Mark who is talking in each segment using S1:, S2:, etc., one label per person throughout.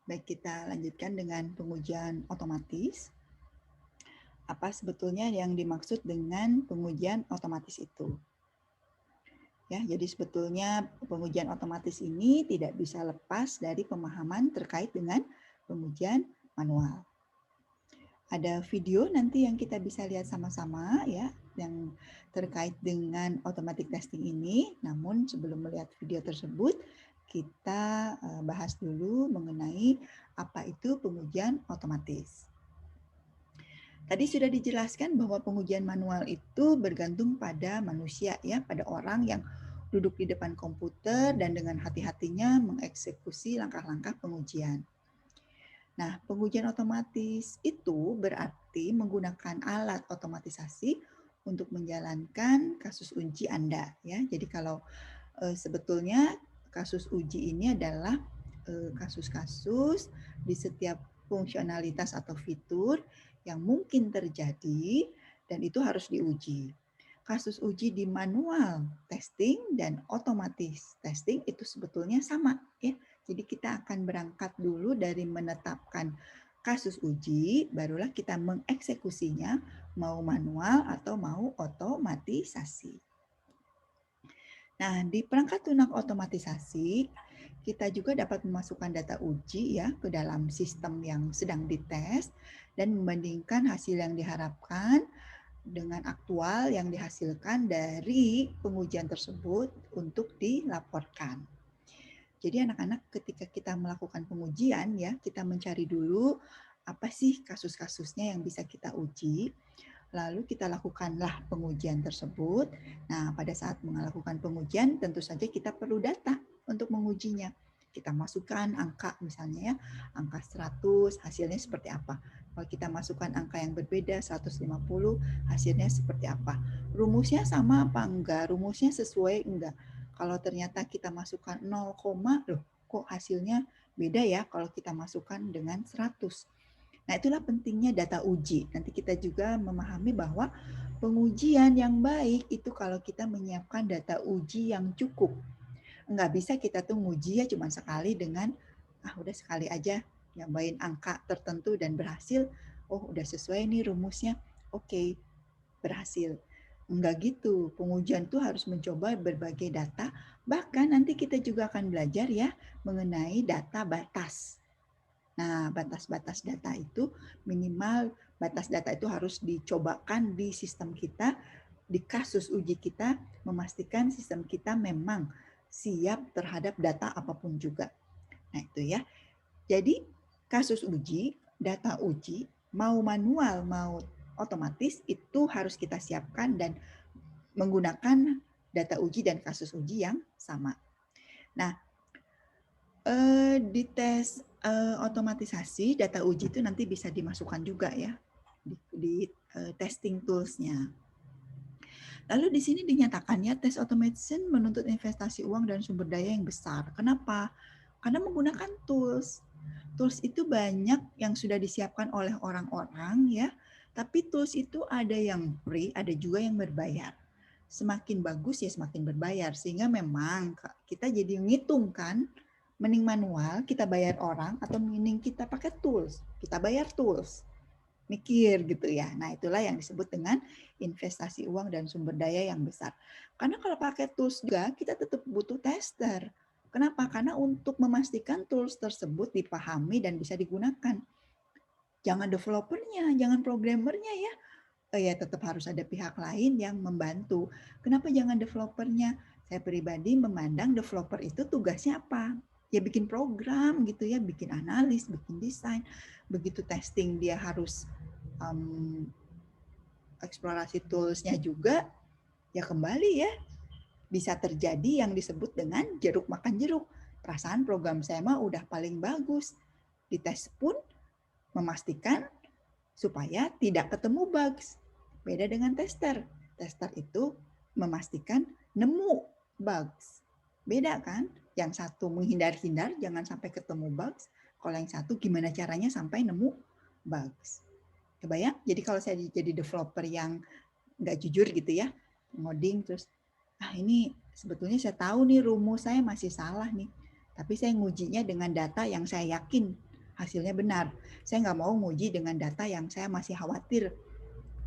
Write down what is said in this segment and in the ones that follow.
S1: Baik, kita lanjutkan dengan pengujian otomatis. Apa sebetulnya yang dimaksud dengan pengujian otomatis itu? Ya, jadi sebetulnya pengujian otomatis ini tidak bisa lepas dari pemahaman terkait dengan pengujian manual. Ada video nanti yang kita bisa lihat sama-sama ya, yang terkait dengan automatic testing ini. Namun sebelum melihat video tersebut, kita bahas dulu mengenai apa itu pengujian otomatis. Tadi sudah dijelaskan bahwa pengujian manual itu bergantung pada manusia ya, pada orang yang duduk di depan komputer dan dengan hati-hatinya mengeksekusi langkah-langkah pengujian. Nah, pengujian otomatis itu berarti menggunakan alat otomatisasi untuk menjalankan kasus uji Anda ya. Jadi kalau sebetulnya kasus uji ini adalah kasus-kasus di setiap fungsionalitas atau fitur yang mungkin terjadi dan itu harus diuji. Kasus uji di manual testing dan otomatis testing itu sebetulnya sama ya. Jadi kita akan berangkat dulu dari menetapkan kasus uji, barulah kita mengeksekusinya mau manual atau mau otomatisasi. Nah, di perangkat lunak otomatisasi, kita juga dapat memasukkan data uji ya ke dalam sistem yang sedang dites dan membandingkan hasil yang diharapkan dengan aktual yang dihasilkan dari pengujian tersebut untuk dilaporkan. Jadi anak-anak ketika kita melakukan pengujian ya, kita mencari dulu apa sih kasus-kasusnya yang bisa kita uji. Lalu kita lakukanlah pengujian tersebut. Nah, pada saat melakukan pengujian tentu saja kita perlu data untuk mengujinya. Kita masukkan angka misalnya ya, angka 100 hasilnya seperti apa. Kalau kita masukkan angka yang berbeda 150 hasilnya seperti apa. Rumusnya sama apa enggak? Rumusnya sesuai enggak? Kalau ternyata kita masukkan 0, loh kok hasilnya beda ya kalau kita masukkan dengan 100. Nah, itulah pentingnya data uji. Nanti kita juga memahami bahwa pengujian yang baik itu kalau kita menyiapkan data uji yang cukup. Enggak bisa kita tuh nguji ya cuma sekali dengan, udah sekali aja nyobain angka tertentu dan berhasil, oh udah sesuai nih rumusnya, oke, berhasil. Enggak gitu, pengujian tuh harus mencoba berbagai data, bahkan nanti kita juga akan belajar ya mengenai data batas. Nah, batas-batas data itu minimal batas data itu harus dicobakan di sistem kita, di kasus uji kita, memastikan sistem kita memang siap terhadap data apapun juga. Nah, itu ya. Jadi, kasus uji, data uji, mau manual, mau otomatis, itu harus kita siapkan dan menggunakan data uji dan kasus uji yang sama. Nah, di tes otomatisasi data uji itu nanti bisa dimasukkan juga ya di testing tools-nya. Lalu di sini dinyatakannya tes automation menuntut investasi uang dan sumber daya yang besar. Kenapa? Karena menggunakan tools. Tools itu banyak yang sudah disiapkan oleh orang-orang ya, tapi tools itu ada yang free, ada juga yang berbayar. Semakin bagus ya semakin berbayar, sehingga memang kita jadi ngitung kan, mending manual kita bayar orang atau mending kita pakai tools, kita bayar tools. Mikir gitu ya. Nah, itulah yang disebut dengan investasi uang dan sumber daya yang besar. Karena kalau pakai tools juga kita tetap butuh tester. Kenapa? Karena untuk memastikan tools tersebut dipahami dan bisa digunakan. Jangan developernya, jangan programmernya ya. Ya tetap harus ada pihak lain yang membantu. Kenapa jangan developernya? Saya pribadi memandang developer itu tugasnya apa? Ya bikin program gitu ya, bikin analis, bikin desain. Begitu testing dia harus eksplorasi toolsnya juga, ya kembali ya bisa terjadi yang disebut dengan jeruk makan jeruk. Perasaan program saya mah udah paling bagus. Dites pun memastikan supaya tidak ketemu bugs. Beda dengan tester. Tester itu memastikan nemu bugs. Beda kan? Yang satu menghindar-hindar jangan sampai ketemu bugs. Kalau yang satu gimana caranya sampai nemu bugs. Kebayang? Jadi kalau saya jadi developer yang nggak jujur gitu ya, ngoding terus, ini sebetulnya saya tahu nih rumus saya masih salah nih, tapi saya ngujinya dengan data yang saya yakin hasilnya benar. Saya nggak mau nguji dengan data yang saya masih khawatir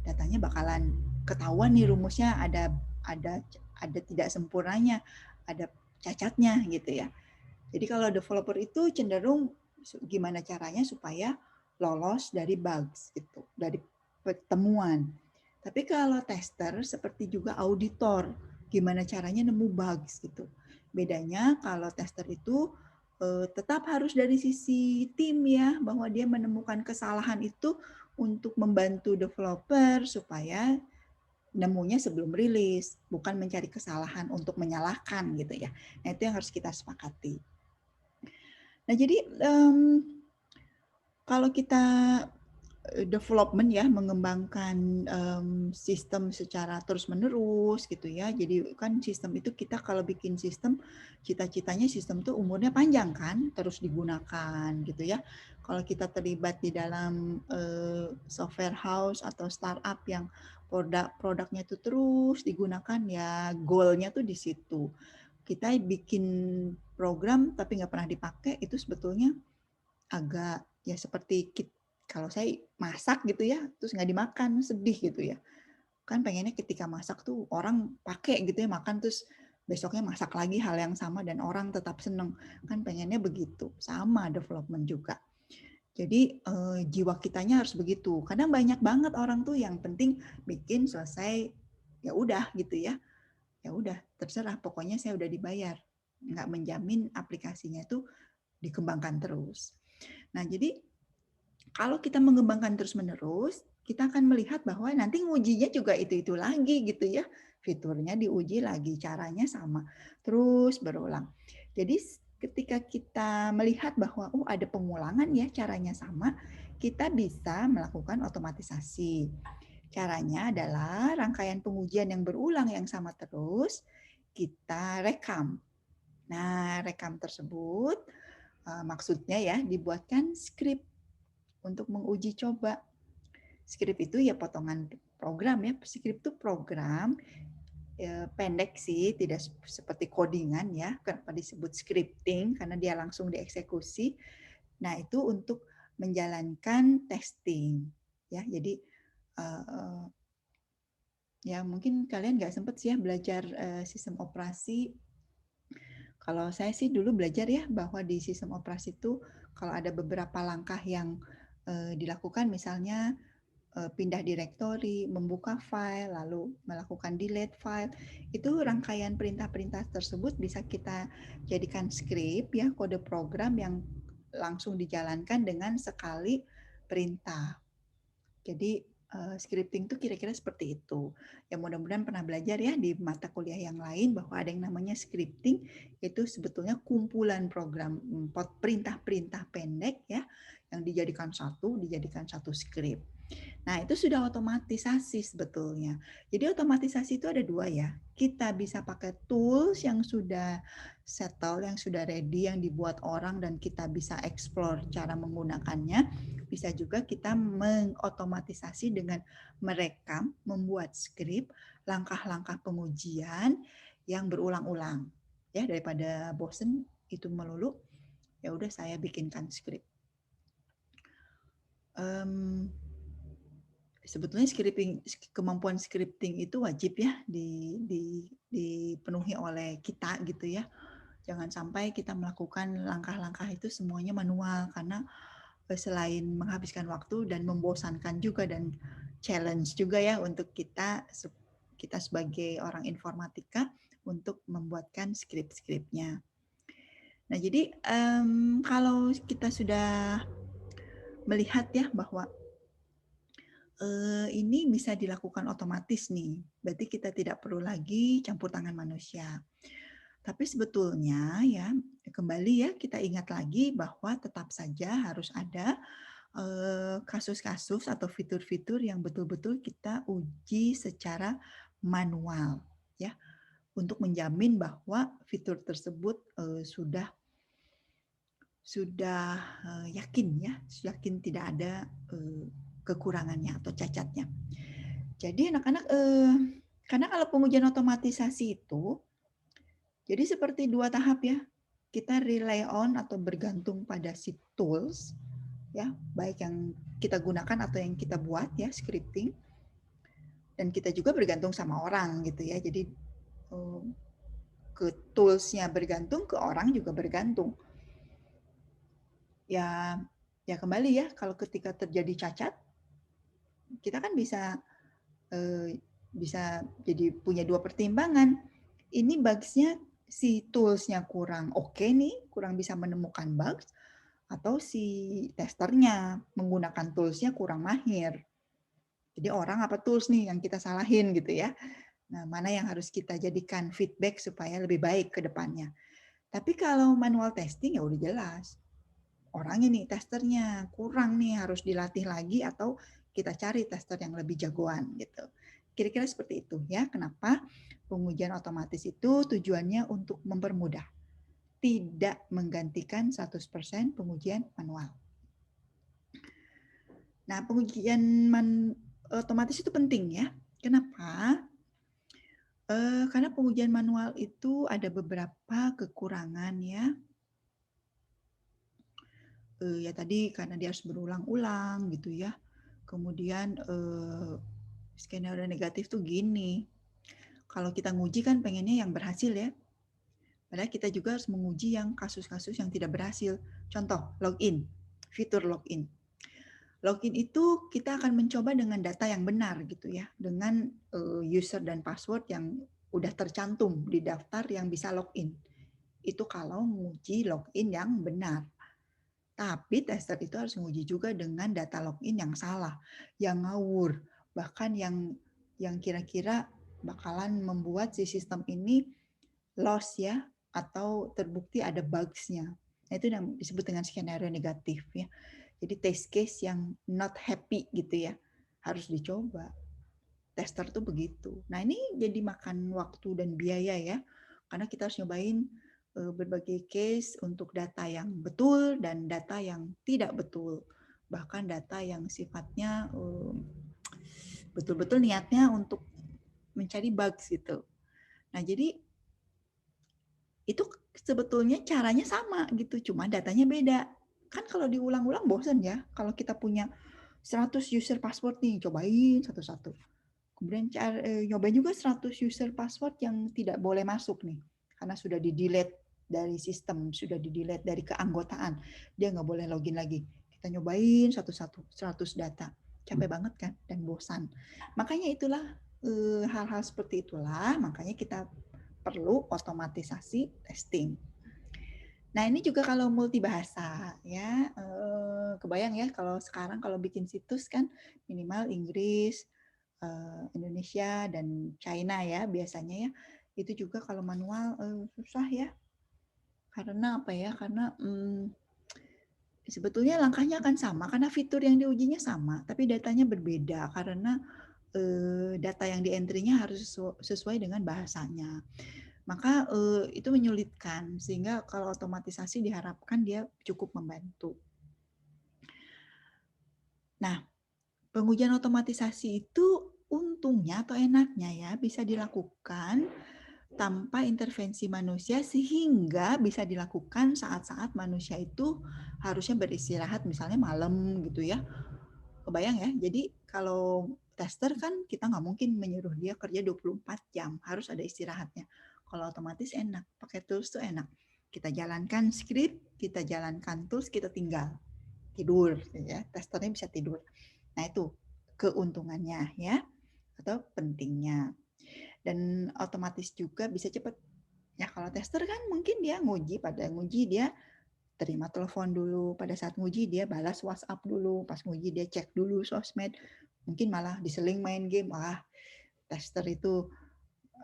S1: datanya bakalan ketahuan nih rumusnya ada tidak sempurnanya, ada cacatnya gitu ya. Jadi kalau developer itu cenderung gimana caranya supaya lolos dari bugs gitu, dari temuan. Tapi kalau tester seperti juga auditor, gimana caranya nemu bugs gitu. Bedanya kalau tester itu tetap harus dari sisi tim ya, bahwa dia menemukan kesalahan itu untuk membantu developer supaya nemunya sebelum rilis, bukan mencari kesalahan untuk menyalahkan gitu ya. Nah itu yang harus kita sepakati. Nah jadi kalau kita development ya, mengembangkan sistem secara terus-menerus gitu ya. Jadi kan sistem itu kita kalau bikin sistem, cita-citanya sistem itu umurnya panjang kan, terus digunakan gitu ya. Kalau kita terlibat di dalam software house atau startup yang produknya itu terus digunakan ya, goalnya tuh di situ. Kita bikin program tapi nggak pernah dipakai, itu sebetulnya agak ya seperti kalau saya masak gitu ya, terus nggak dimakan, sedih gitu ya. Kan pengennya ketika masak tuh orang pakai gitu ya, makan terus besoknya masak lagi hal yang sama dan orang tetap seneng. Kan pengennya begitu. Sama development juga. Jadi jiwa kitanya harus begitu. Kadang banyak banget orang tuh yang penting bikin selesai ya udah gitu ya. Ya udah terserah, pokoknya saya udah dibayar. Nggak menjamin aplikasinya itu dikembangkan terus. Nah, jadi kalau kita mengembangkan terus-menerus, kita akan melihat bahwa nanti ngujinya juga itu-itu lagi gitu ya. Fiturnya diuji lagi, caranya sama. Terus berulang. Jadi ketika kita melihat bahwa ada pengulangan ya, caranya sama, kita bisa melakukan otomatisasi. Caranya adalah rangkaian pengujian yang berulang yang sama terus, kita rekam. Nah, rekam tersebut maksudnya ya dibuatkan skrip untuk menguji coba. Skrip itu ya potongan program ya. Skrip itu program pendek sih, tidak seperti codingan ya. Kenapa disebut scripting? Karena dia langsung dieksekusi. Nah itu untuk menjalankan testing ya. Jadi ya mungkin kalian nggak sempat sih ya belajar sistem operasi. Kalau saya sih dulu belajar ya bahwa di sistem operasi itu kalau ada beberapa langkah yang dilakukan, misalnya pindah direktori, membuka file, lalu melakukan delete file, itu rangkaian perintah-perintah tersebut bisa kita jadikan skrip ya, kode program yang langsung dijalankan dengan sekali perintah. Jadi scripting itu kira-kira seperti itu. Ya mudah-mudahan pernah belajar ya di mata kuliah yang lain bahwa ada yang namanya scripting, itu sebetulnya kumpulan program perintah-perintah pendek ya yang dijadikan satu script. Nah, itu sudah otomatisasi sebetulnya. Jadi otomatisasi itu ada dua ya. Kita bisa pakai tools yang sudah settle, yang sudah ready, yang dibuat orang dan kita bisa explore cara menggunakannya. Bisa juga kita mengotomatisasi dengan merekam, membuat skrip, langkah-langkah pengujian yang berulang-ulang. Ya, daripada bosen itu melulu, ya udah saya bikinkan skrip. Sebetulnya kemampuan scripting itu wajib ya dipenuhi oleh kita gitu ya. Jangan sampai kita melakukan langkah-langkah itu semuanya manual, karena selain menghabiskan waktu dan membosankan juga dan challenge juga ya untuk kita sebagai orang informatika untuk membuatkan skrip-skripnya. Nah jadi kalau kita sudah melihat ya bahwa ini bisa dilakukan otomatis nih, berarti kita tidak perlu lagi campur tangan manusia. Tapi sebetulnya ya, kembali ya kita ingat lagi bahwa tetap saja harus ada kasus-kasus atau fitur-fitur yang betul-betul kita uji secara manual ya, untuk menjamin bahwa fitur tersebut sudah yakin ya, yakin tidak ada kekurangannya atau cacatnya. Jadi anak-anak, karena kalau pengujian otomatisasi itu, jadi seperti dua tahap ya. Kita rely on atau bergantung pada si tools, ya, baik yang kita gunakan atau yang kita buat ya, scripting. Dan kita juga bergantung sama orang gitu ya. Jadi ke tools-nya bergantung, ke orang juga bergantung. Ya, ya kembali ya, kalau ketika terjadi cacat, kita kan bisa jadi punya dua pertimbangan. Ini bugs-nya si tools-nya kurang oke nih, kurang bisa menemukan bugs, atau si testernya menggunakan tools-nya kurang mahir. Jadi orang apa tools nih yang kita salahin gitu ya. Nah, mana yang harus kita jadikan feedback supaya lebih baik ke depannya. Tapi kalau manual testing ya udah jelas. Orangnya nih, testernya kurang nih, harus dilatih lagi atau kita cari tester yang lebih jagoan gitu. Kira-kira seperti itu ya. Kenapa pengujian otomatis itu tujuannya untuk mempermudah, tidak menggantikan 100% pengujian manual. Nah, pengujian otomatis itu penting ya. Kenapa? Karena pengujian manual itu ada beberapa kekurangan ya. Ya tadi karena dia harus berulang-ulang gitu ya. Kemudian skenario negatif tuh gini. Kalau kita nguji kan pengennya yang berhasil ya. Padahal kita juga harus menguji yang kasus-kasus yang tidak berhasil. Contoh, login, fitur login. Login itu kita akan mencoba dengan data yang benar gitu ya, dengan user dan password yang udah tercantum di daftar yang bisa login. Itu kalau menguji login yang benar. Tapi tester itu harus menguji juga dengan data login yang salah, yang ngawur, bahkan yang kira-kira bakalan membuat si sistem ini loss ya, atau terbukti ada bugs-nya. Nah, itu yang disebut dengan skenario negatif ya. Jadi test case yang not happy gitu ya, harus dicoba. Tester tuh begitu. Nah, ini jadi makan waktu dan biaya ya, karena kita harus nyobain berbagai case untuk data yang betul dan data yang tidak betul. Bahkan data yang sifatnya betul-betul niatnya untuk mencari bugs gitu. Nah, jadi itu sebetulnya caranya sama gitu, cuma datanya beda. Kan kalau diulang-ulang bosan ya, kalau kita punya 100 user password nih, cobain satu-satu. Kemudian nyobain juga 100 user password yang tidak boleh masuk nih, karena sudah di-delete dari sistem, sudah di-delete dari keanggotaan. Dia nggak boleh login lagi. Kita nyobain satu-satu, 100 data. Capek banget kan dan bosan. Makanya itulah hal-hal seperti itulah, makanya kita perlu otomatisasi testing. Nah, ini juga kalau multibahasa ya, kebayang ya kalau sekarang kalau bikin situs kan minimal Inggris, Indonesia dan China ya biasanya ya. Itu juga kalau manual susah ya. Karena apa ya? Karena sebetulnya langkahnya akan sama karena fitur yang diujinya sama, tapi datanya berbeda karena data yang di-entry-nya harus sesuai dengan bahasanya. Maka itu menyulitkan, sehingga kalau otomatisasi diharapkan dia cukup membantu. Nah, pengujian otomatisasi itu untungnya atau enaknya ya bisa dilakukan tanpa intervensi manusia sehingga bisa dilakukan saat-saat manusia itu harusnya beristirahat misalnya malam gitu ya. Kebayang ya, jadi kalau tester kan kita nggak mungkin menyuruh dia kerja 24 jam, harus ada istirahatnya. Kalau otomatis enak, pakai tools tuh enak. Kita jalankan script, kita jalankan tools, kita tinggal tidur ya, testernya bisa tidur. Nah, itu keuntungannya ya, atau pentingnya. Dan otomatis juga bisa cepat. Ya kalau tester kan mungkin dia nguji, pada nguji dia terima telepon dulu, pada saat nguji dia balas WhatsApp dulu, pas nguji dia cek dulu sosmed, mungkin malah diseling main game. Wah, tester itu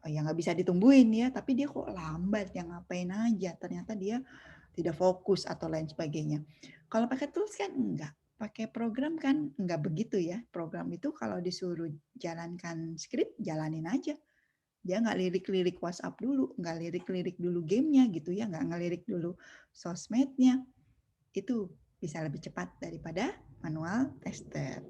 S1: ya nggak bisa ditungguin ya, tapi dia kok lambat, yang ngapain aja, ternyata dia tidak fokus atau lain sebagainya. Kalau pakai tools kan enggak, pakai program kan enggak begitu ya. Program itu kalau disuruh jalankan script, jalanin aja. Dia nggak lirik-lirik WhatsApp dulu, nggak lirik-lirik dulu gamenya gitu ya, nggak ngelirik dulu sosmednya. Itu bisa lebih cepat daripada manual tester.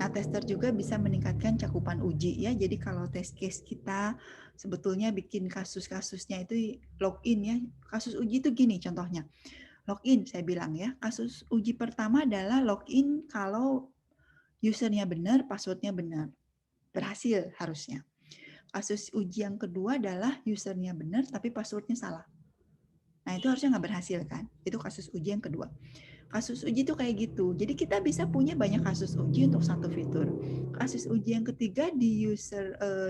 S1: Nah, tester juga bisa meningkatkan cakupan uji ya. Jadi kalau test case kita sebetulnya bikin kasus-kasusnya itu login ya. Kasus uji itu gini contohnya. login saya bilang ya. Kasus uji pertama adalah login kalau usernya benar, passwordnya benar. Berhasil harusnya. Kasus uji yang kedua adalah usernya benar tapi passwordnya salah. Nah itu harusnya nggak berhasil kan? Itu kasus uji yang kedua. Kasus uji itu kayak gitu. Jadi kita bisa punya banyak kasus uji untuk satu fitur. Kasus uji yang ketiga di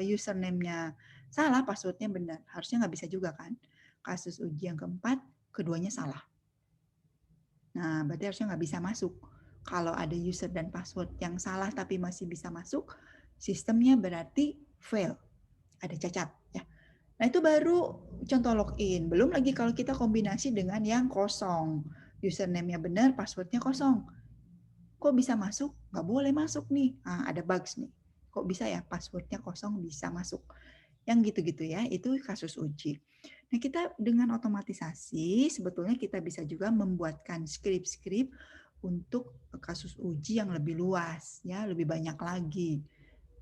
S1: username-nya salah, passwordnya benar. Harusnya nggak bisa juga kan? Kasus uji yang keempat, keduanya salah. Nah, berarti harusnya nggak bisa masuk. Kalau ada user dan password yang salah tapi masih bisa masuk, sistemnya berarti fail, ada cacat ya. Nah, itu baru contoh login. Belum lagi kalau kita kombinasi dengan yang kosong. Username-nya benar, password-nya kosong. Kok bisa masuk? Nggak boleh masuk nih. Nah, ada bugs nih. Kok bisa ya password-nya kosong bisa masuk? Yang gitu-gitu ya, itu kasus uji. Nah, kita dengan otomatisasi sebetulnya kita bisa juga membuatkan skrip-skrip untuk kasus uji yang lebih luas ya, lebih banyak lagi.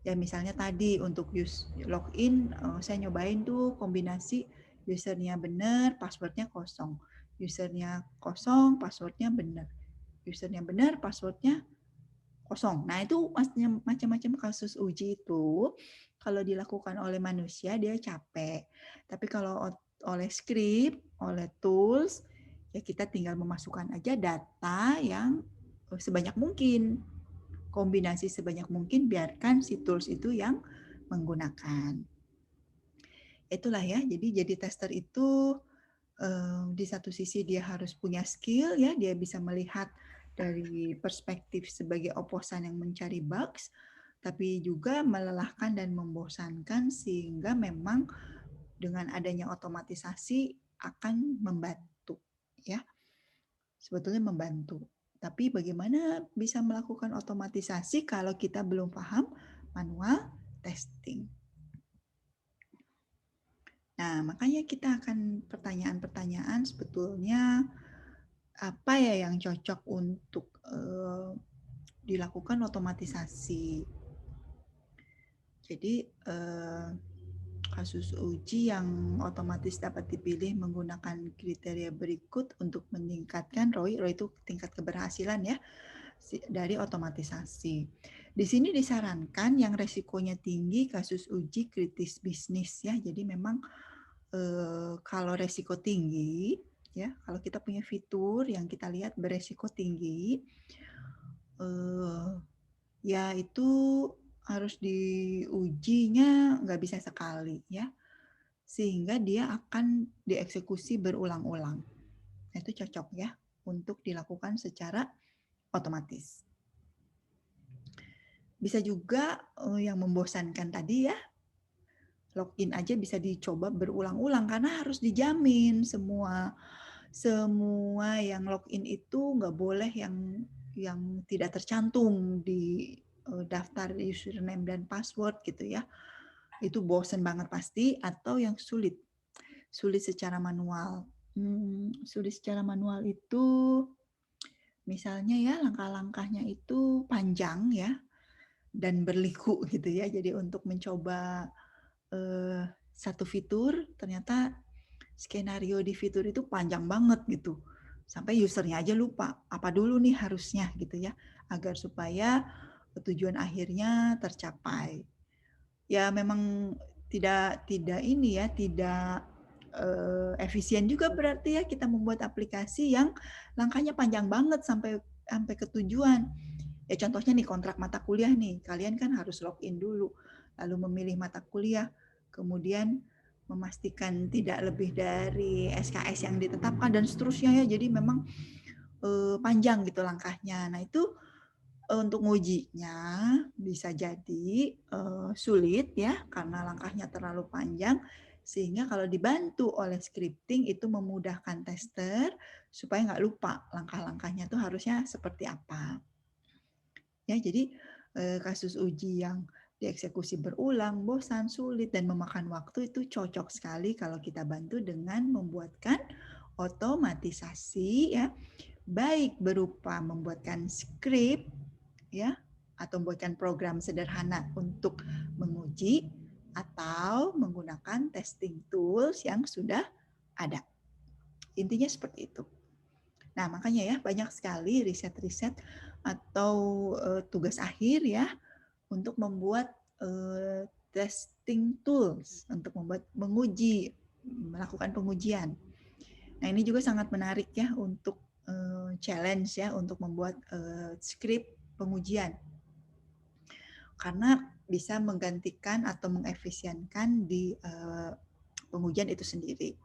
S1: Ya misalnya tadi untuk login saya nyobain tuh kombinasi usernya benar, passwordnya kosong. Usernya kosong, passwordnya benar. Usernya benar, passwordnya kosong. Nah itu macam-macam kasus uji itu kalau dilakukan oleh manusia dia capek. Tapi kalau oleh script, oleh tools, ya kita tinggal memasukkan aja data yang sebanyak mungkin. Kombinasi sebanyak mungkin, biarkan si tools itu yang menggunakan. Itulah ya, jadi tester itu di satu sisi dia harus punya skill ya, dia bisa melihat dari perspektif sebagai oposan yang mencari bugs, tapi juga melelahkan dan membosankan sehingga memang dengan adanya otomatisasi akan membantu ya. Sebetulnya membantu. Tapi bagaimana bisa melakukan otomatisasi kalau kita belum paham manual testing? Nah, makanya kita akan pertanyaan-pertanyaan sebetulnya apa ya yang cocok untuk dilakukan otomatisasi. Jadi kasus uji yang otomatis dapat dipilih menggunakan kriteria berikut untuk meningkatkan ROI. ROI itu tingkat keberhasilan ya dari otomatisasi. Di sini disarankan yang resikonya tinggi kasus uji kritis bisnis ya. Jadi memang kalau resiko tinggi ya, kalau kita punya fitur yang kita lihat beresiko tinggi, ya itu harus diujinya nggak bisa sekali ya, sehingga dia akan dieksekusi berulang-ulang. Nah, itu cocok ya untuk dilakukan secara otomatis. Bisa juga yang membosankan tadi ya, login aja bisa dicoba berulang-ulang karena harus dijamin semua yang login itu nggak boleh yang tidak tercantum di daftar username dan password gitu ya. Itu bosen banget pasti, atau yang sulit secara manual. Sulit secara manual itu misalnya ya langkah-langkahnya itu panjang ya dan berliku gitu ya. Jadi untuk mencoba satu fitur ternyata skenario di fitur itu panjang banget gitu. Sampai usernya aja lupa apa dulu nih harusnya gitu ya, agar supaya tujuan akhirnya tercapai. Ya memang tidak ini ya, tidak efisien juga berarti ya kita membuat aplikasi yang langkahnya panjang banget sampai ke tujuan. Ya contohnya nih kontrak mata kuliah nih, kalian kan harus login dulu, lalu memilih mata kuliah, kemudian memastikan tidak lebih dari SKS yang ditetapkan dan seterusnya ya. Jadi memang panjang gitu langkahnya. Nah itu untuk ngujinya bisa jadi sulit ya karena langkahnya terlalu panjang, sehingga kalau dibantu oleh scripting itu memudahkan tester supaya nggak lupa langkah-langkahnya tuh harusnya seperti apa. Ya, jadi kasus uji yang dieksekusi berulang, bosan, sulit, dan memakan waktu itu cocok sekali kalau kita bantu dengan membuatkan otomatisasi ya, baik berupa membuatkan script ya, atau membuatkan program sederhana untuk menguji atau menggunakan testing tools yang sudah ada. Intinya seperti itu. Nah, makanya ya banyak sekali riset-riset atau tugas akhir ya untuk membuat testing tools untuk menguji, melakukan pengujian. Nah, ini juga sangat menarik ya untuk challenge ya untuk membuat skrip pengujian. Karena bisa menggantikan atau mengefisienkan di pengujian itu sendiri.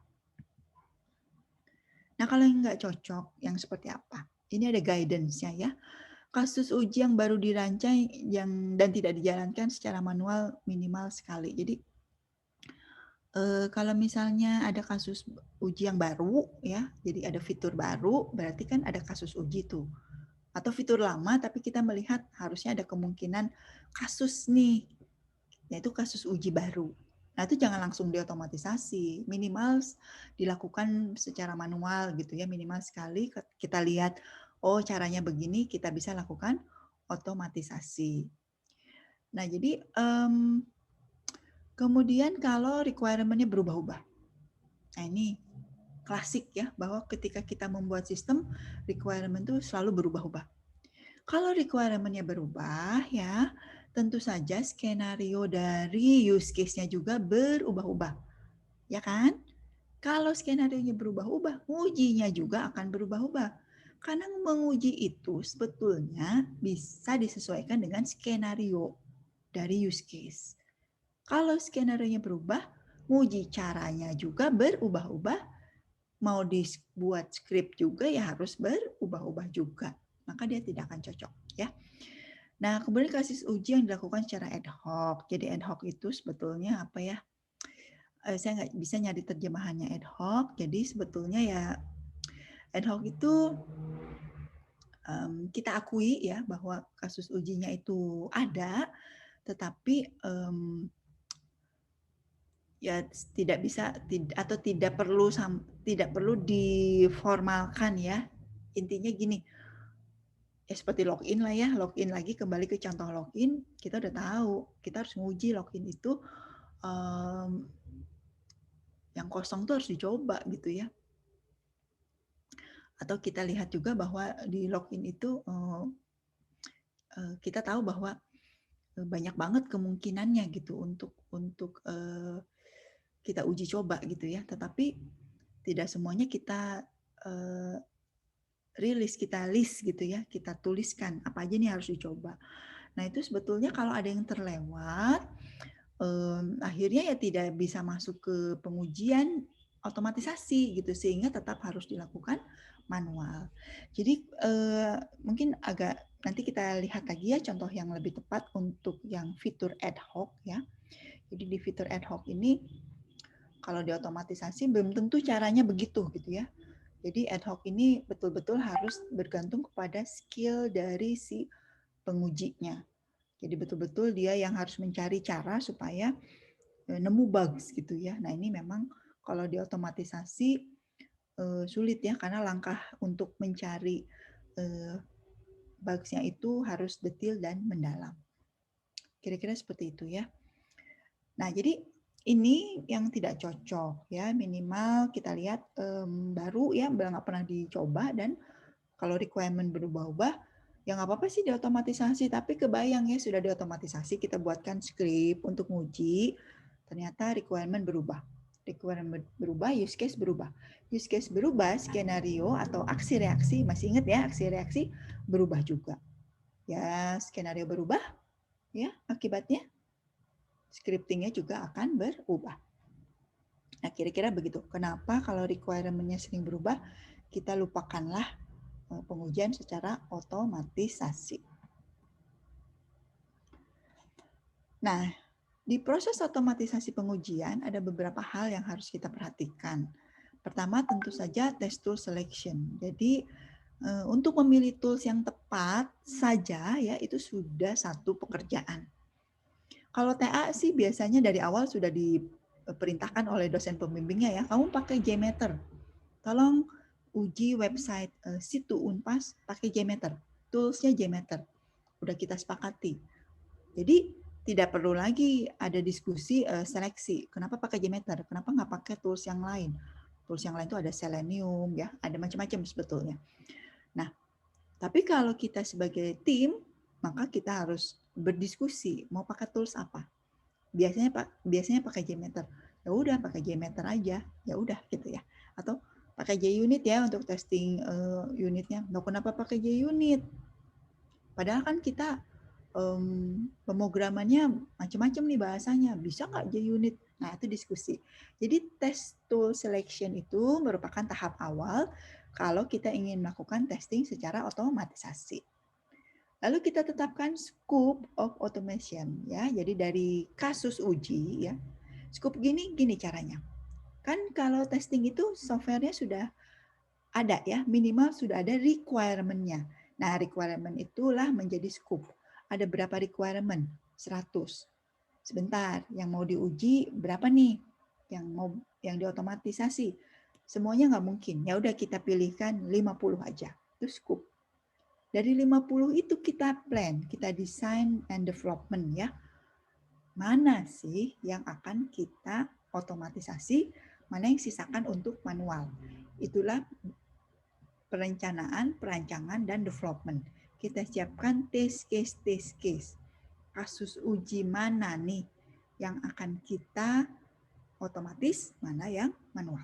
S1: Nah, kalau yang nggak cocok, yang seperti apa? Ini ada guidance-nya ya. Kasus uji yang baru dirancang dan tidak dijalankan secara manual minimal sekali. Jadi kalau misalnya ada kasus uji yang baru ya, jadi ada fitur baru, berarti kan ada kasus uji tuh. Atau fitur lama tapi kita melihat harusnya ada kemungkinan kasus nih, yaitu kasus uji baru. Nah, itu jangan langsung diotomatisasi, minimal dilakukan secara manual gitu ya, minimal sekali kita lihat, oh caranya begini, kita bisa lakukan otomatisasi. Nah, jadi kemudian kalau requirement-nya berubah-ubah. Nah, ini klasik ya, bahwa ketika kita membuat sistem, requirement itu selalu berubah-ubah. Kalau requirement-nya berubah ya, tentu saja skenario dari use case-nya juga berubah-ubah. Ya kan? Kalau skenario-nya berubah-ubah, ujinya juga akan berubah-ubah. Karena menguji itu sebetulnya bisa disesuaikan dengan skenario dari use case. Kalau skenario-nya berubah, uji caranya juga berubah-ubah. Mau dibuat skrip juga ya harus berubah-ubah juga. Maka dia tidak akan cocok ya. Nah, kemudian kasus uji yang dilakukan secara ad hoc. Jadi ad hoc itu sebetulnya apa ya? Saya nggak bisa nyari terjemahannya ad hoc. Jadi sebetulnya ya ad hoc itu kita akui ya bahwa kasus ujinya itu ada, tetapi ya tidak bisa atau tidak perlu diformalkan ya. Intinya gini, ya seperti login lah ya, login lagi kembali ke contoh login, kita udah tahu kita harus menguji login itu yang kosong tuh harus dicoba gitu ya. Atau kita lihat juga bahwa di login itu kita tahu bahwa banyak banget kemungkinannya gitu untuk kita uji coba gitu ya. Tetapi tidak semuanya kita kita list gitu ya, kita tuliskan apa aja nih harus dicoba. Nah, itu sebetulnya kalau ada yang terlewat, akhirnya ya tidak bisa masuk ke pengujian otomatisasi gitu, sehingga tetap harus dilakukan manual. Jadi mungkin agak nanti kita lihat lagi ya contoh yang lebih tepat untuk yang fitur ad hoc ya. Jadi di fitur ad hoc ini kalau diotomatisasi belum tentu caranya begitu gitu ya. Jadi ad hoc ini betul-betul harus bergantung kepada skill dari si pengujinya. Jadi betul-betul dia yang harus mencari cara supaya nemu bugs gitu ya. Nah, ini memang kalau diotomatisasi sulit ya karena langkah untuk mencari bugs-nya itu harus detail dan mendalam. Kira-kira seperti itu ya. Nah, jadi ini yang tidak cocok ya, minimal kita lihat baru ya, nggak pernah dicoba, dan kalau requirement berubah-ubah, ya nggak apa-apa sih diotomatisasi, tapi kebayang ya sudah diotomatisasi, kita buatkan script untuk nguji, ternyata requirement berubah. Requirement berubah, use case berubah. Use case berubah, skenario atau aksi reaksi, masih ingat ya, aksi reaksi berubah juga. Ya, skenario berubah, ya akibatnya scriptingnya juga akan berubah. Nah, kira-kira begitu. Kenapa kalau requirement-nya sering berubah, kita lupakanlah pengujian secara otomatisasi. Nah, di proses otomatisasi pengujian ada beberapa hal yang harus kita perhatikan. Pertama, tentu saja test tool selection. Jadi, untuk memilih tools yang tepat saja ya itu sudah satu pekerjaan. Kalau TA sih biasanya dari awal sudah diperintahkan oleh dosen pembimbingnya ya, kamu pakai JMeter. Tolong uji website situ Unpas pakai JMeter. Toolsnya JMeter. Udah kita sepakati. Jadi tidak perlu lagi ada diskusi seleksi. Kenapa pakai JMeter? Kenapa nggak pakai tools yang lain? Tools yang lain itu ada Selenium, ya, ada macam-macam sebetulnya. Nah, tapi kalau kita sebagai tim, maka kita harus berdiskusi mau pakai tools apa. Biasanya pakai JMeter. Ya udah pakai JMeter aja, ya udah gitu ya. Atau pakai JUnit ya untuk testing unitnya. Nggak kenapa pakai JUnit? Padahal kan kita pemrogramannya macam-macam nih bahasanya. Bisa nggak JUnit? Nah, itu diskusi. Jadi test tool selection itu merupakan tahap awal kalau kita ingin melakukan testing secara otomatisasi. Lalu kita tetapkan scope of automation ya. Jadi dari kasus uji ya. Scope gini caranya. Kan kalau testing itu softwarenya sudah ada ya, minimal sudah ada requirement-nya. Nah, requirement itulah menjadi scope. Ada berapa requirement? 100. Sebentar, yang mau diuji berapa nih? Yang diotomatisasi. Semuanya nggak mungkin. Ya udah kita pilihkan 50 aja. Itu scope. Dari 50 itu kita plan, kita design and development ya. Mana sih yang akan kita otomatisasi, mana yang sisakan untuk manual. Itulah perencanaan, perancangan, dan development. Kita siapkan test case. Kasus uji mana nih yang akan kita otomatis, mana yang manual.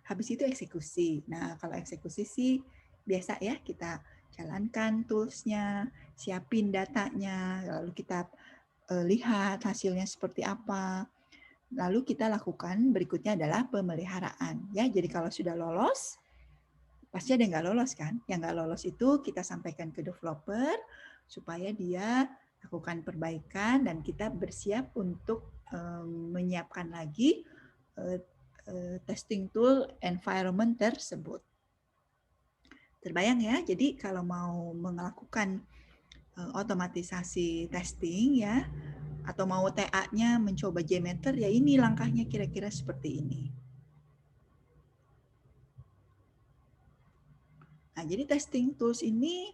S1: Habis itu eksekusi. Nah, kalau eksekusi sih biasa ya, kita jalankan tools-nya, siapin datanya, lalu kita lihat hasilnya seperti apa. Lalu kita lakukan berikutnya adalah pemeliharaan. Ya, jadi kalau sudah lolos, pasti ada yang nggak lolos kan? Yang nggak lolos itu kita sampaikan ke developer supaya dia lakukan perbaikan dan kita bersiap untuk menyiapkan lagi testing tool environment tersebut. Terbayang ya, jadi kalau mau melakukan otomatisasi testing ya, atau mau TA-nya mencoba JMeter, ya ini langkahnya kira-kira seperti ini. Nah, jadi testing tools ini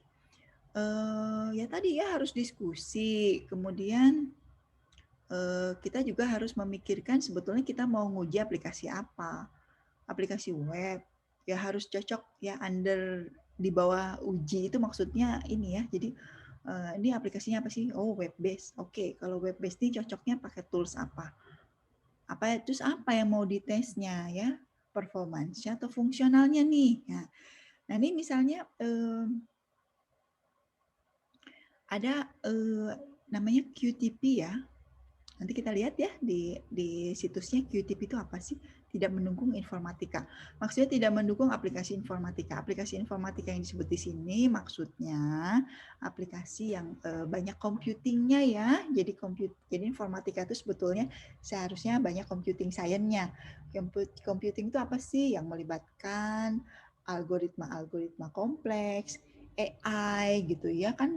S1: ya tadi ya harus diskusi, kemudian kita juga harus memikirkan sebetulnya kita mau nguji aplikasi apa. Aplikasi web, ya harus cocok ya under di bawah uji itu maksudnya ini ya. Jadi ini aplikasinya apa sih? Oh, web based. Oke, kalau web based ini cocoknya pakai tools apa? Terus apa yang mau ditesnya ya? Performance-nya atau fungsionalnya nih. Nah, ini misalnya ada namanya QTP ya. Nanti kita lihat ya di situsnya QTP itu apa sih? Tidak mendukung informatika. Maksudnya tidak mendukung aplikasi informatika. Aplikasi informatika yang disebut di sini maksudnya aplikasi yang banyak computingnya ya. Jadi informatika itu sebetulnya seharusnya banyak computing science-nya. Computing itu apa sih? Yang melibatkan algoritma-algoritma kompleks, AI gitu ya kan.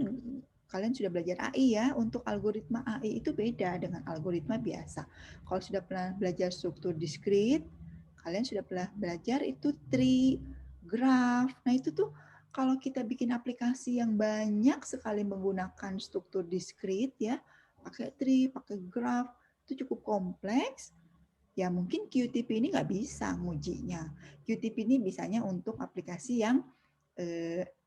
S1: Kalian sudah belajar AI ya, untuk algoritma AI itu beda dengan algoritma biasa. Kalau sudah pernah belajar struktur diskrit, kalian sudah pernah belajar itu tree, graph. Nah itu tuh kalau kita bikin aplikasi yang banyak sekali menggunakan struktur diskrit ya, pakai tree, pakai graph, itu cukup kompleks, ya mungkin QTP ini nggak bisa ngujinya. QTP ini bisanya untuk aplikasi yang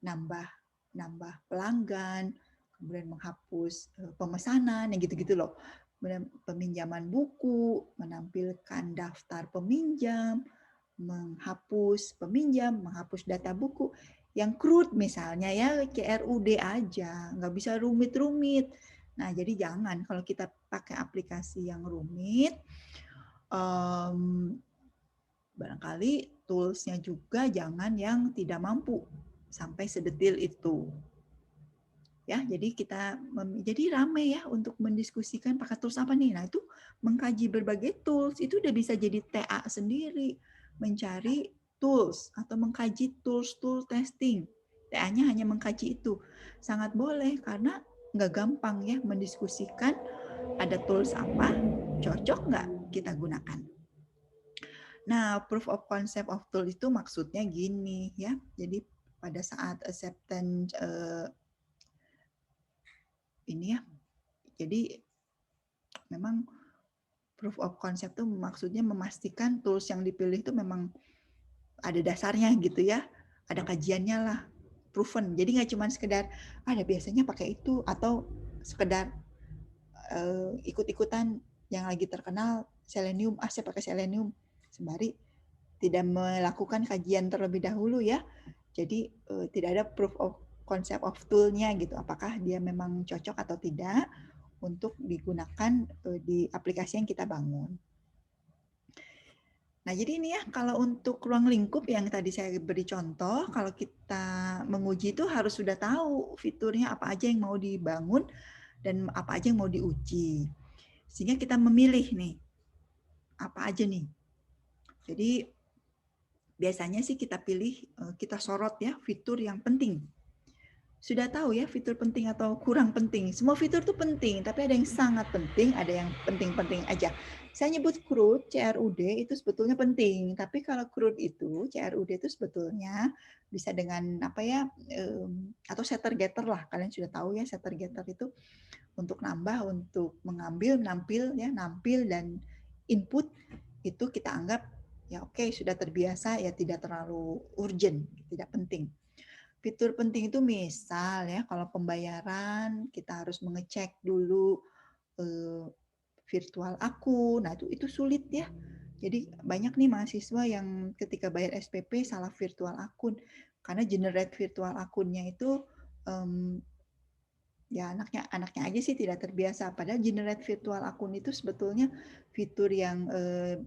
S1: nambah pelanggan, kemudian menghapus pemesanan, yang gitu-gitu loh. Kemudian peminjaman buku, menampilkan daftar peminjam, menghapus peminjam, menghapus data buku. Yang crude misalnya ya, CRUD aja, nggak bisa rumit-rumit. Nah, jadi jangan kalau kita pakai aplikasi yang rumit, barangkali tools-nya juga jangan yang tidak mampu sampai sedetil itu. Ya, jadi jadi ramai ya untuk mendiskusikan pakai tools apa nih. Nah, itu mengkaji berbagai tools itu udah bisa jadi TA sendiri, mencari tools atau mengkaji tools testing. TA-nya hanya mengkaji itu. Sangat boleh karena nggak gampang ya mendiskusikan ada tools apa, cocok nggak kita gunakan. Nah, proof of concept of tool itu maksudnya gini ya. Jadi pada saat acceptance ini ya, jadi memang proof of concept itu maksudnya memastikan tools yang dipilih itu memang ada dasarnya gitu ya, ada kajiannya lah, proven. Jadi nggak cuma sekedar ada biasanya pakai itu atau sekedar ikut-ikutan yang lagi terkenal selenium, saya pakai selenium, sembari tidak melakukan kajian terlebih dahulu ya. Jadi tidak ada proof of concept of tool-nya gitu, apakah dia memang cocok atau tidak untuk digunakan di aplikasi yang kita bangun. Nah, jadi ini ya, kalau untuk ruang lingkup yang tadi saya beri contoh, kalau kita menguji itu harus sudah tahu fiturnya apa aja yang mau dibangun dan apa aja yang mau diuji. Sehingga kita memilih nih, apa aja nih. Jadi biasanya sih kita pilih, kita sorot ya fitur yang penting. Sudah tahu ya fitur penting atau kurang penting. Semua fitur itu penting, tapi ada yang sangat penting, ada yang penting-penting aja. Saya nyebut CRUD, CRUD itu sebetulnya penting, tapi kalau CRUD itu, CRUD itu sebetulnya bisa dengan apa ya, atau setter getter lah. Kalian sudah tahu ya setter getter itu untuk nambah, untuk mengambil, nampil dan input itu kita anggap ya oke, sudah terbiasa ya, tidak terlalu urgent, tidak penting. Fitur penting itu misal ya, kalau pembayaran kita harus mengecek dulu virtual akun. Nah, itu sulit ya. Jadi banyak nih mahasiswa yang ketika bayar SPP salah virtual akun karena generate virtual akunnya itu ya anaknya aja sih tidak terbiasa. Padahal generate virtual akun itu sebetulnya fitur yang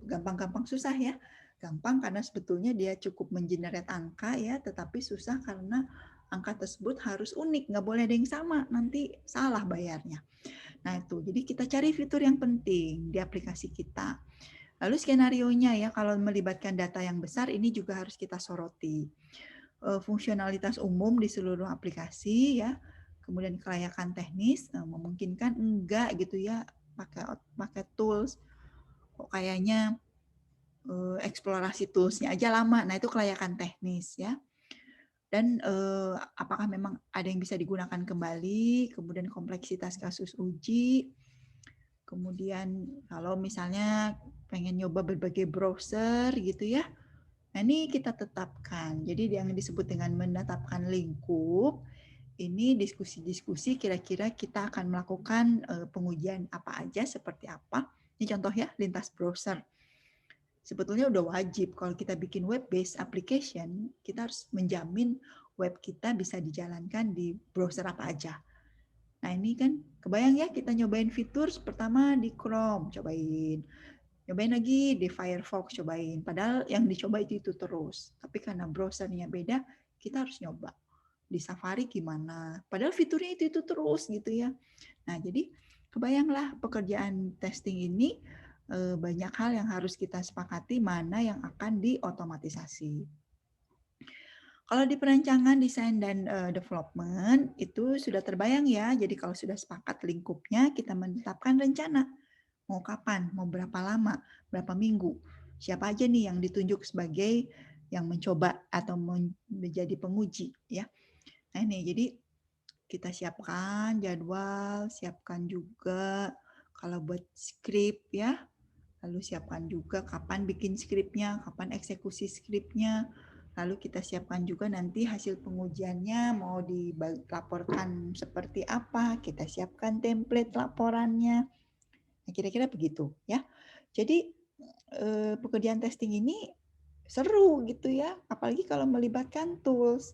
S1: gampang-gampang susah ya. Gampang karena sebetulnya dia cukup mengenerate angka ya, tetapi susah karena angka tersebut harus unik, nggak boleh ada yang sama, nanti salah bayarnya. Nah itu, jadi kita cari fitur yang penting di aplikasi kita. Lalu skenario-nya ya, kalau melibatkan data yang besar, ini juga harus kita soroti. Fungsionalitas umum di seluruh aplikasi ya, kemudian kelayakan teknis, memungkinkan enggak gitu ya, pakai tools, kok kayaknya eksplorasi toolsnya aja lama. Nah, itu kelayakan teknis ya. Dan apakah memang ada yang bisa digunakan kembali, kemudian kompleksitas kasus uji, kemudian kalau misalnya pengen nyoba berbagai browser gitu ya. Nah, ini kita tetapkan. Jadi yang disebut dengan menetapkan lingkup, ini diskusi-diskusi kira-kira kita akan melakukan pengujian apa aja, seperti apa. Ini contoh ya, lintas browser. Sebetulnya udah wajib kalau kita bikin web-based application, kita harus menjamin web kita bisa dijalankan di browser apa aja. Nah ini kan kebayang ya, kita nyobain fitur pertama di Chrome, cobain lagi di Firefox, cobain. Padahal yang dicoba itu terus. Tapi karena browsernya beda, kita harus nyoba. Di Safari gimana? Padahal fiturnya itu terus gitu ya. Nah jadi kebayanglah pekerjaan testing ini banyak hal yang harus kita sepakati mana yang akan diotomatisasi. Kalau di perancangan, desain, dan development itu sudah terbayang ya. Jadi kalau sudah sepakat lingkupnya, kita menetapkan rencana. Mau kapan, mau berapa lama, berapa minggu. Siapa aja nih yang ditunjuk sebagai yang mencoba atau menjadi penguji ya. Nah ini jadi kita siapkan jadwal, siapkan juga kalau buat skrip ya. Lalu siapkan juga kapan bikin skripnya, kapan eksekusi skripnya. Lalu kita siapkan juga nanti hasil pengujiannya mau dilaporkan seperti apa. Kita siapkan template laporannya. Nah, kira-kira begitu ya. Jadi pekerjaan testing ini seru gitu ya. Apalagi kalau melibatkan tools.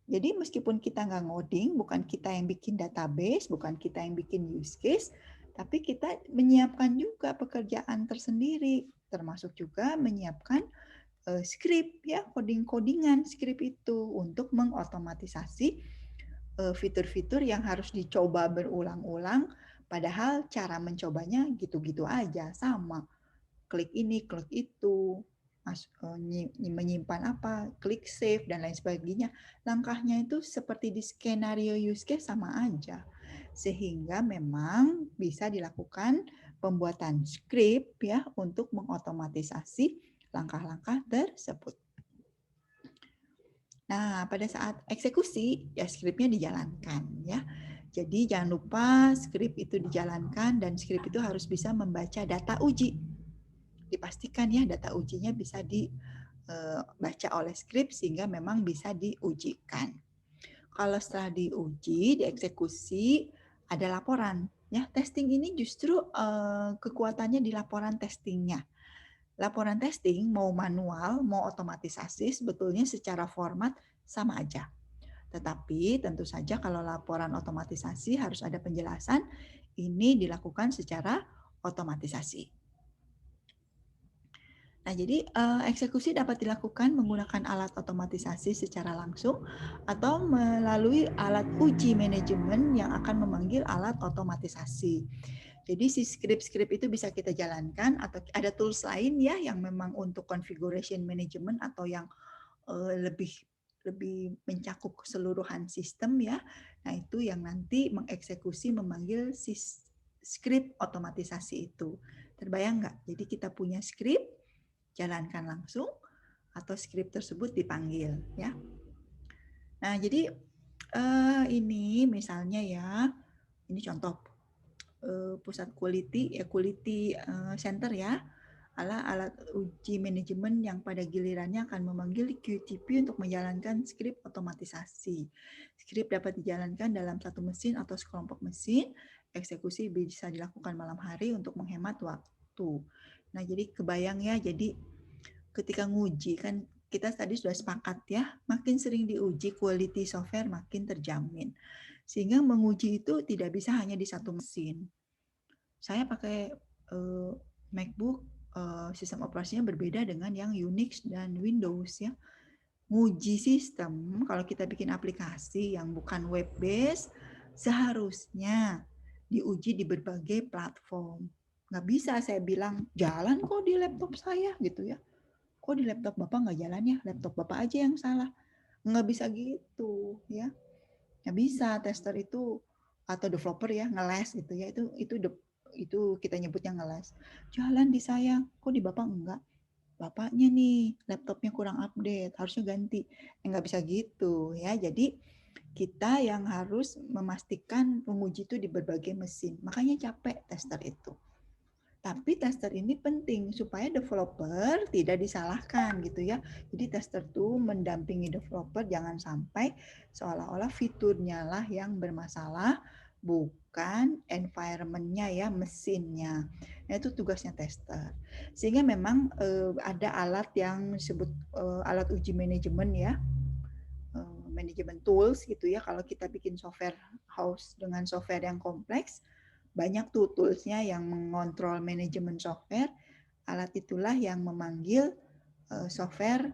S1: Jadi meskipun kita nggak ngoding, bukan kita yang bikin database, bukan kita yang bikin use case, tapi kita menyiapkan juga pekerjaan tersendiri, termasuk juga menyiapkan script ya, codingan script itu untuk mengotomatisasi fitur-fitur yang harus dicoba berulang-ulang, padahal cara mencobanya gitu-gitu aja, sama. Klik ini, klik itu, menyimpan apa, klik save, dan lain sebagainya. Langkahnya itu seperti di skenario use case sama aja. Sehingga memang bisa dilakukan pembuatan script ya untuk mengotomatisasi langkah-langkah tersebut. Nah, pada saat eksekusi, ya skripnya dijalankan ya. Jadi jangan lupa skrip itu dijalankan dan skrip itu harus bisa membaca data uji. Dipastikan ya data ujinya bisa baca oleh script sehingga memang bisa diujikan. Kalau setelah diuji, dieksekusi, ada laporan. Ya, testing ini justru kekuatannya di laporan testingnya. Laporan testing mau manual, mau otomatisasi, sebetulnya secara format sama aja. Tetapi tentu saja kalau laporan otomatisasi harus ada penjelasan, ini dilakukan secara otomatisasi. Nah, jadi eksekusi dapat dilakukan menggunakan alat otomatisasi secara langsung atau melalui alat uji manajemen yang akan memanggil alat otomatisasi. Jadi si script-script itu bisa kita jalankan atau ada tools lain ya yang memang untuk configuration management atau yang lebih mencakup keseluruhan sistem ya. Nah, itu yang nanti mengeksekusi memanggil si script otomatisasi itu. Terbayang nggak? Jadi kita punya script, jalankan langsung atau script tersebut dipanggil ya. Nah, jadi ini misalnya ya, ini contoh pusat quality center ya, alat uji manajemen yang pada gilirannya akan memanggil QTP untuk menjalankan script otomatisasi. Script dapat dijalankan dalam satu mesin atau sekelompok mesin. Eksekusi bisa dilakukan malam hari untuk menghemat waktu. Nah, jadi kebayang ya, jadi ketika nguji kan kita tadi sudah sepakat ya, makin sering diuji quality software makin terjamin. Sehingga menguji itu tidak bisa hanya di satu mesin. Saya pakai MacBook, sistem operasinya berbeda dengan yang Unix dan Windows ya. Nguji sistem, kalau kita bikin aplikasi yang bukan web based, seharusnya diuji di berbagai platform. Nggak bisa saya bilang, jalan kok di laptop saya gitu ya. Kok di laptop Bapak nggak jalan ya? Laptop Bapak aja yang salah. Nggak bisa gitu ya. Nggak bisa, tester itu atau developer ya ngeles gitu ya. Itu kita nyebutnya ngeles. Jalan di saya, kok di Bapak enggak? Bapaknya nih laptopnya kurang update, harusnya ganti. Nggak bisa gitu ya. Jadi kita yang harus memastikan penguji itu di berbagai mesin. Makanya capek tester itu. Tapi tester ini penting supaya developer tidak disalahkan gitu ya. Jadi tester tuh mendampingi developer, jangan sampai seolah-olah fiturnya lah yang bermasalah, bukan environment-nya ya, mesinnya. Nah, itu tugasnya tester. Sehingga memang ada alat yang disebut alat uji manajemen ya, manajemen tools gitu ya. Kalau kita bikin software house dengan software yang kompleks, banyak tuh tools-nya yang mengontrol manajemen software. Alat itulah yang memanggil software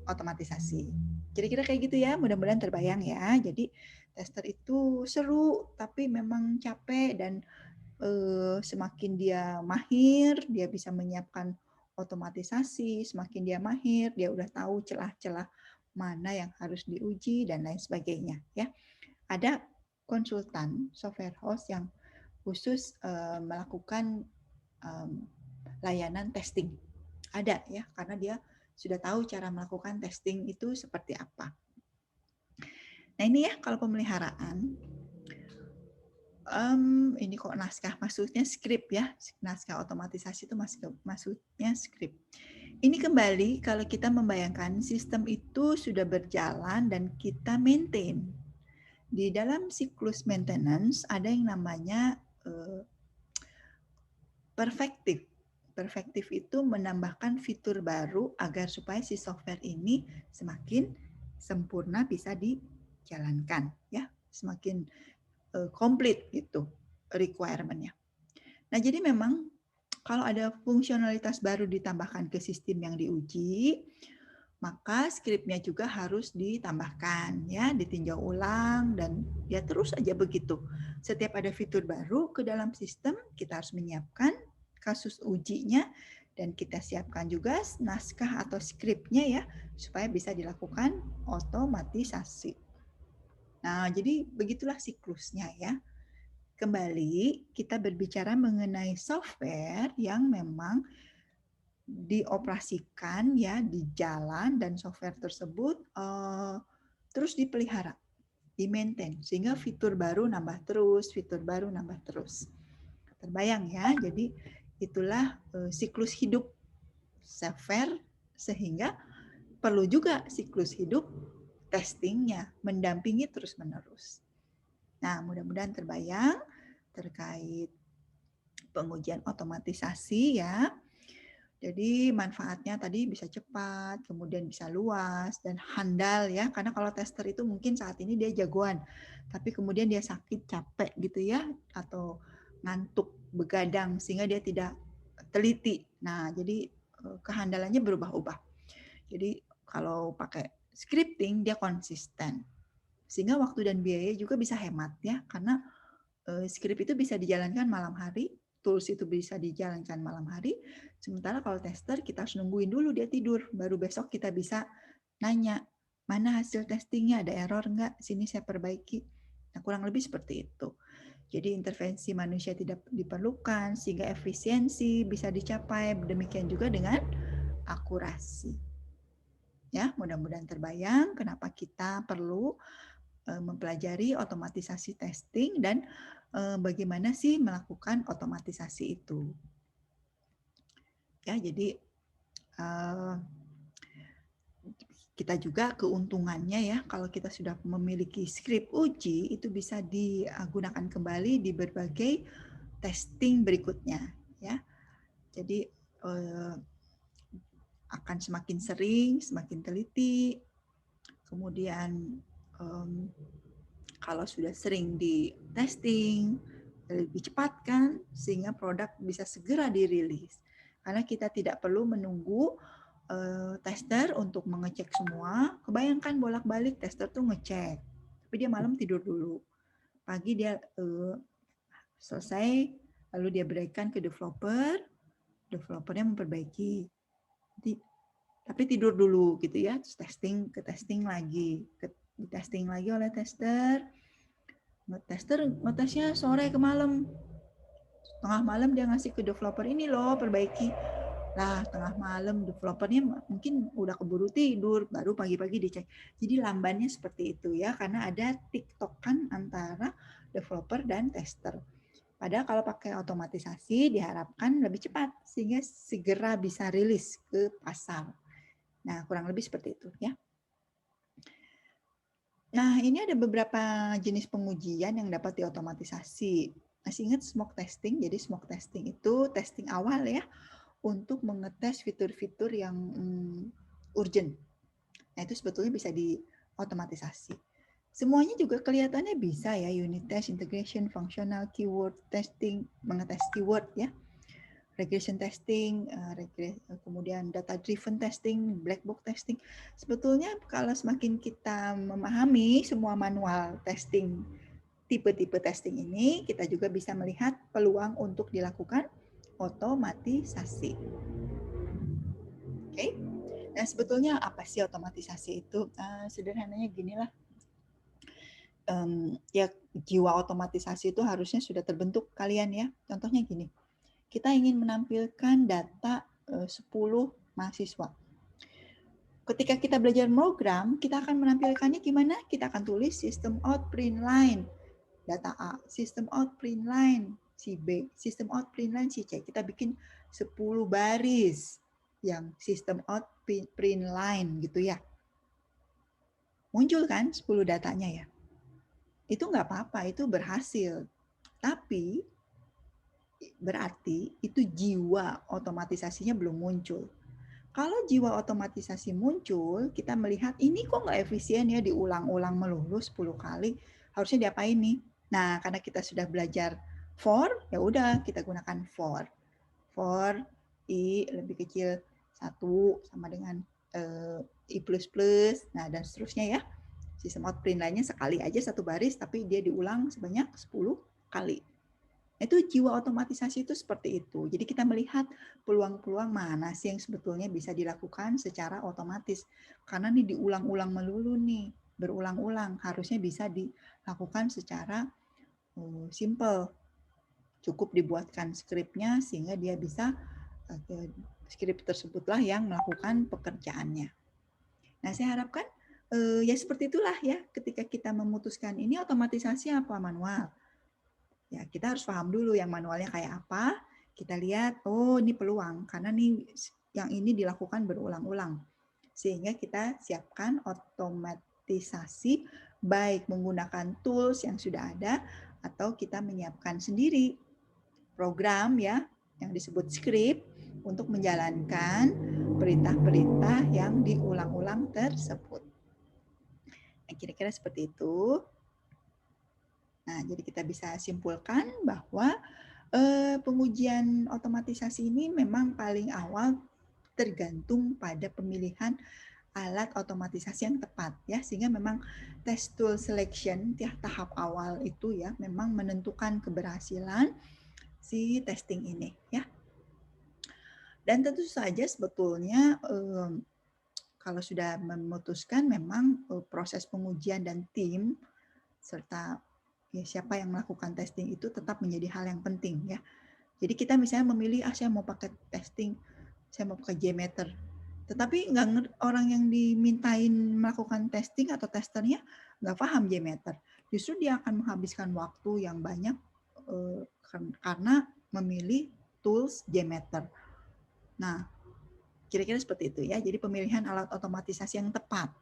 S1: otomatisasi. Kira-kira kayak gitu ya, mudah-mudahan terbayang ya. Jadi tester itu seru, tapi memang capek dan semakin dia mahir, dia bisa menyiapkan otomatisasi, semakin dia mahir, dia udah tahu celah-celah mana yang harus diuji dan lain sebagainya ya. Ada konsultan software house yang khusus melakukan layanan testing. Ada ya, karena dia sudah tahu cara melakukan testing itu seperti apa. Nah ini ya kalau pemeliharaan, ini kok naskah, maksudnya script ya, naskah otomatisasi itu maksudnya script. Ini kembali kalau kita membayangkan sistem itu sudah berjalan dan kita maintain. Di dalam siklus maintenance ada yang namanya perfektif. Perfektif itu menambahkan fitur baru agar supaya si software ini semakin sempurna bisa dijalankan ya, semakin komplit gitu requirement-nya. Nah, jadi memang kalau ada fungsionalitas baru ditambahkan ke sistem yang diuji, maka skripnya juga harus ditambahkan ya, ditinjau ulang dan ya terus aja begitu. Setiap ada fitur baru ke dalam sistem, kita harus menyiapkan kasus ujinya dan kita siapkan juga naskah atau skripnya ya supaya bisa dilakukan otomatisasi. Nah, jadi begitulah siklusnya ya. Kembali kita berbicara mengenai software yang memang dioperasikan ya di jalan dan software tersebut terus dipelihara, di-maintain sehingga fitur baru nambah terus, fitur baru nambah terus. Terbayang ya, jadi itulah siklus hidup software sehingga perlu juga siklus hidup testingnya, mendampingi terus-menerus. Nah, mudah-mudahan terbayang terkait pengujian otomatisasi ya. Jadi manfaatnya tadi bisa cepat, kemudian bisa luas dan handal ya. Karena kalau tester itu mungkin saat ini dia jagoan, tapi kemudian dia sakit, capek gitu ya, atau ngantuk, begadang sehingga dia tidak teliti. Nah, jadi kehandalannya berubah-ubah. Jadi kalau pakai scripting dia konsisten. Sehingga waktu dan biaya juga bisa hemat ya, karena script itu bisa dijalankan malam hari, tools itu bisa dijalankan malam hari, sementara kalau tester kita harus nungguin dulu dia tidur, baru besok kita bisa nanya, mana hasil testingnya, ada error nggak, sini saya perbaiki. Nah, kurang lebih seperti itu. Jadi intervensi manusia tidak diperlukan, sehingga efisiensi bisa dicapai, demikian juga dengan akurasi. Ya, mudah-mudahan terbayang kenapa kita perlu mempelajari otomatisasi testing dan bagaimana sih melakukan otomatisasi itu. Ya, jadi kita juga keuntungannya ya kalau kita sudah memiliki skrip uji itu bisa digunakan kembali di berbagai testing berikutnya ya. Jadi akan semakin sering, semakin teliti. Kemudian kalau sudah sering di testing, lebih cepat kan, sehingga produk bisa segera dirilis. Karena kita tidak perlu menunggu tester untuk mengecek semua. Kebayangkan bolak-balik tester tuh ngecek, tapi dia malam tidur dulu. Pagi dia selesai, lalu dia berikan ke developer, developernya memperbaiki. Tapi tidur dulu gitu ya, terus testing lagi, testing lagi oleh tester, ngetesnya sore ke malam, tengah malam dia ngasih ke developer, ini loh perbaiki. Lah tengah malam developernya mungkin udah keburu tidur, baru pagi-pagi dicek. Jadi lambannya seperti itu ya, karena ada tiktokan antara developer dan tester. Padahal kalau pakai otomatisasi diharapkan lebih cepat sehingga segera bisa rilis ke pasar. Nah, kurang lebih seperti itu ya. Nah, ini ada beberapa jenis pengujian yang dapat diotomatisasi. Masih ingat smoke testing? Jadi smoke testing itu testing awal ya, untuk mengetes fitur-fitur yang urgent. Nah, itu sebetulnya bisa diotomatisasi. Semuanya juga kelihatannya bisa ya, unit test, integration, functional, keyword testing, mengetes keyword ya. Regression testing, kemudian data driven testing, black box testing. Sebetulnya kalau semakin kita memahami semua manual testing, tipe-tipe testing ini, kita juga bisa melihat peluang untuk dilakukan otomatisasi. Oke. Nah, sebetulnya apa sih otomatisasi itu? Sederhananya ginilah. Ya jiwa otomatisasi itu harusnya sudah terbentuk kalian ya. Contohnya gini. Kita ingin menampilkan data 10 mahasiswa. Ketika kita belajar program, kita akan menampilkannya gimana? Kita akan tulis system out print line, data A, system out print line si B, system out print line si C. Kita bikin 10 baris yang system out print line gitu ya. Muncul kan 10 datanya ya. Itu nggak apa-apa, itu berhasil. Tapi berarti itu jiwa otomatisasinya belum muncul. Kalau jiwa otomatisasi muncul, kita melihat ini kok nggak efisien ya, diulang-ulang melulu 10 kali, harusnya diapain nih? Nah, karena kita sudah belajar for, ya udah kita gunakan for. For I lebih kecil 1 sama dengan I++, nah dan seterusnya ya. Sistem out print lainnya sekali aja satu baris, tapi dia diulang sebanyak 10 kali. Itu jiwa otomatisasi itu seperti itu. Jadi kita melihat peluang-peluang mana sih yang sebetulnya bisa dilakukan secara otomatis. Karena ini diulang-ulang melulu nih, berulang-ulang. Harusnya bisa dilakukan secara simple. Cukup dibuatkan skripnya sehingga dia bisa, skrip tersebutlah yang melakukan pekerjaannya. Nah, saya harapkan ya seperti itulah ya, ketika kita memutuskan ini otomatisasi apa manual. Ya, kita harus paham dulu yang manualnya kayak apa. Kita lihat, oh ini peluang, karena nih yang ini dilakukan berulang-ulang. Sehingga kita siapkan otomatisasi baik menggunakan tools yang sudah ada atau kita menyiapkan sendiri program ya yang disebut script untuk menjalankan perintah-perintah yang diulang-ulang tersebut. Nah, kira-kira seperti itu. Nah, jadi kita bisa simpulkan bahwa pengujian otomatisasi ini memang paling awal tergantung pada pemilihan alat otomatisasi yang tepat ya, sehingga memang test tool selection ya, tahap awal itu ya memang menentukan keberhasilan si testing ini ya. Dan tentu saja sebetulnya kalau sudah memutuskan memang proses pengujian dan tim serta ya siapa yang melakukan testing itu tetap menjadi hal yang penting ya. Jadi kita misalnya memilih, saya mau pakai testing, saya mau pakai JMeter. Tetapi orang yang dimintain melakukan testing atau testernya nggak paham JMeter. Justru dia akan menghabiskan waktu yang banyak karena memilih tools JMeter. Nah, kira-kira seperti itu ya. Jadi pemilihan alat otomatisasi yang tepat.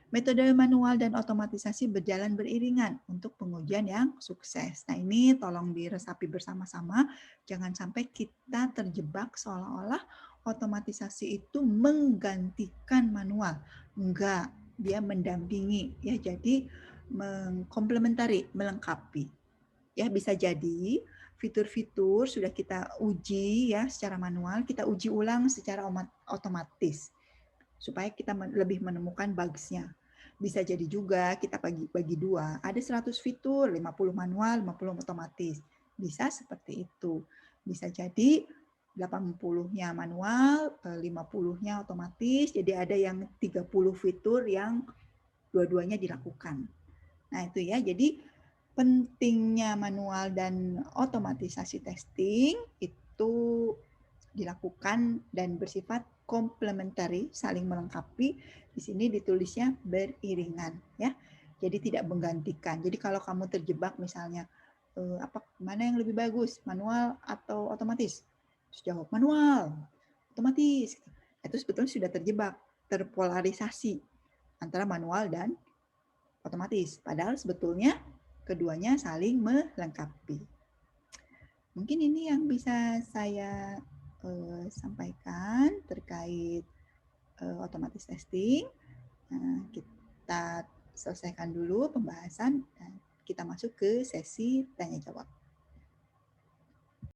S1: Metode manual dan otomatisasi berjalan beriringan untuk pengujian yang sukses. Nah, ini tolong diresapi bersama-sama. Jangan sampai kita terjebak seolah-olah otomatisasi itu menggantikan manual. Enggak, dia mendampingi ya. Jadi mengkomplementari, melengkapi. Ya, bisa jadi fitur-fitur sudah kita uji ya secara manual, kita uji ulang secara otomatis supaya kita lebih menemukan bugs-nya. Bisa jadi juga kita bagi dua, ada 100 fitur, 50 manual, 50 otomatis. Bisa seperti itu. Bisa jadi 80-nya manual, 50-nya otomatis, jadi ada yang 30 fitur yang dua-duanya dilakukan. Nah itu ya, jadi pentingnya manual dan otomatisasi testing itu dilakukan dan bersifat komplementari, saling melengkapi. Di sini ditulisnya beriringan ya. Jadi tidak menggantikan. Jadi kalau kamu terjebak misalnya mana yang lebih bagus, manual atau otomatis? Terus jawab manual, otomatis. Itu sebetulnya sudah terjebak, terpolarisasi antara manual dan otomatis. Padahal sebetulnya keduanya saling melengkapi. Mungkin ini yang bisa saya sampaikan terkait otomatis testing. Nah, kita selesaikan dulu pembahasan dan kita masuk ke sesi tanya jawab.